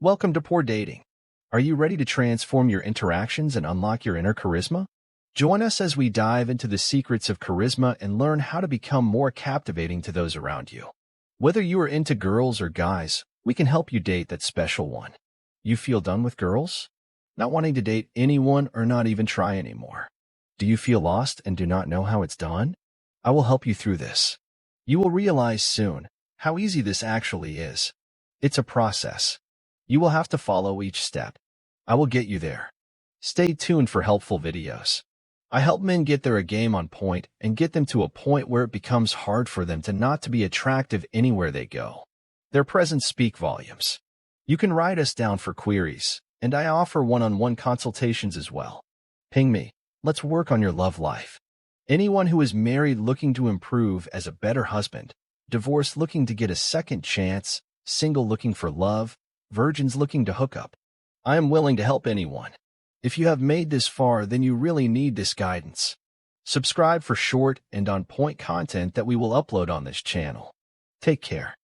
Welcome to Poor Dating. Are you ready to transform your interactions and unlock your inner charisma? Join us as we dive into the secrets of charisma and learn how to become more captivating to those around you. Whether you are into girls or guys, we can help you date that special one. You feel done with girls? Not wanting to date anyone or not even try anymore? Do you feel lost and do not know how it's done? I will help you through this. You will realize soon how easy this actually is. It's a process. You will have to follow each step. I will get you there. Stay tuned for helpful videos. I help men get their game on point and get them to a point where it becomes hard for them to not to be attractive anywhere they go. Their presence speak volumes. You can write us down for queries, and I offer one-on-one consultations as well. Ping me. Let's work on your love life. Anyone who is married looking to improve as a better husband, divorced looking to get a second chance, single looking for love, virgins looking to hook up. I am willing to help anyone. If you have made this far, then you really need this guidance. Subscribe for short and on-point content that we will upload on this channel. Take care.